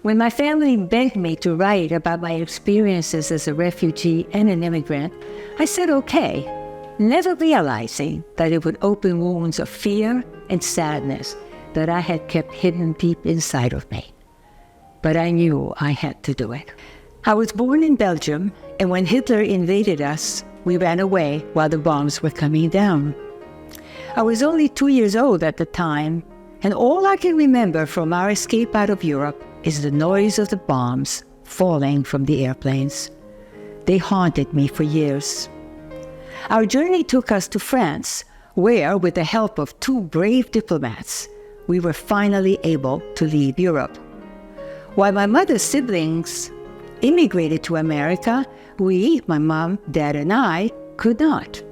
When my family begged me to write about my experiences as a refugee and an immigrant, I said okay, never realizing that it would open wounds of fear and sadness that I had kept hidden deep inside of me. But I knew I had to do it. I was born in Belgium, and when Hitler invaded us, we ran away while the bombs were coming down. I was only 2 years old at the time, and all I can remember from our escape out of Europe is the noise of the bombs falling from the airplanes. They haunted me for years. Our journey took us to France, where, with the help of 2 brave diplomats, we were finally able to leave Europe. While my mother's siblings immigrated to America, we, my mom, dad, and I, could not.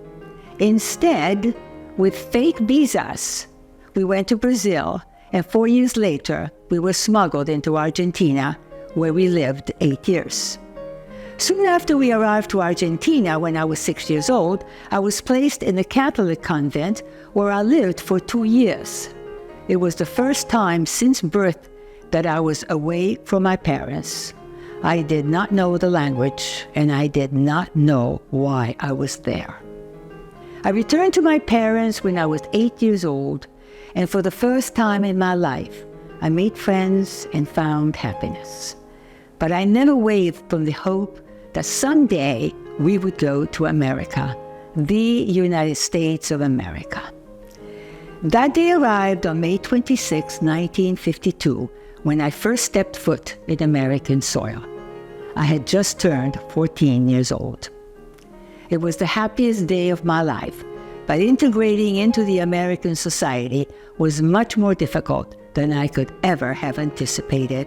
Instead, with fake visas, we went to Brazil, and 4 years later, we were smuggled into Argentina, where we lived 8 years. Soon after we arrived to Argentina, when I was 6 years old, I was placed in a Catholic convent where I lived for 2 years. It was the first time since birth that I was away from my parents. I did not know the language, and I did not know why I was there. I returned to my parents when I was 8 years old, and for the first time in my life, I made friends and found happiness. But I never wavered from the hope that someday we would go to America, the United States of America. That day arrived on May 26, 1952, when I first stepped foot in American soil. I had just turned 14 years old. It was the happiest day of my life, but integrating into the American society was much more difficult than I could ever have anticipated.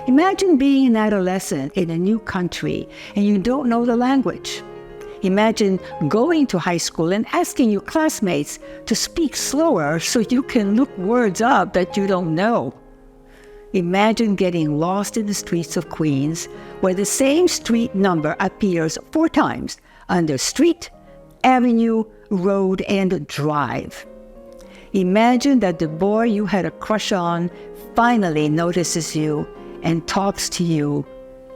Imagine being an adolescent in a new country and you don't know the language. Imagine going to high school and asking your classmates to speak slower so you can look words up that you don't know. Imagine getting lost in the streets of Queens, where the same street number appears 4 times under street, avenue, road, and drive. Imagine that the boy you had a crush on finally notices you and talks to you,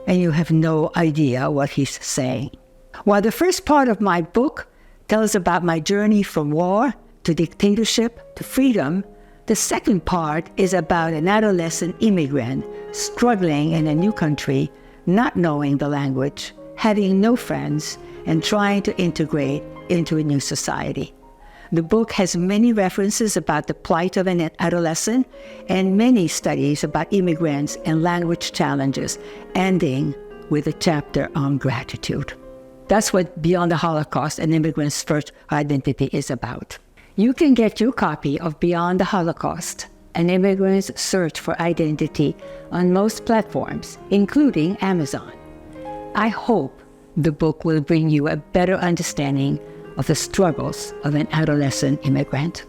and you have no idea what he's saying. While the first part of my book tells about my journey from war to dictatorship to freedom, the second part is about an adolescent immigrant struggling in a new country, not knowing the language, having no friends, and trying to integrate into a new society. The book has many references about the plight of an adolescent and many studies about immigrants and language challenges, ending with a chapter on gratitude. That's what Beyond the Holocaust, an Immigrant's First Identity is about. You can get your copy of Beyond the Holocaust, an Immigrant's Search for Identity on most platforms, including Amazon. I hope the book will bring you a better understanding of the struggles of an adolescent immigrant.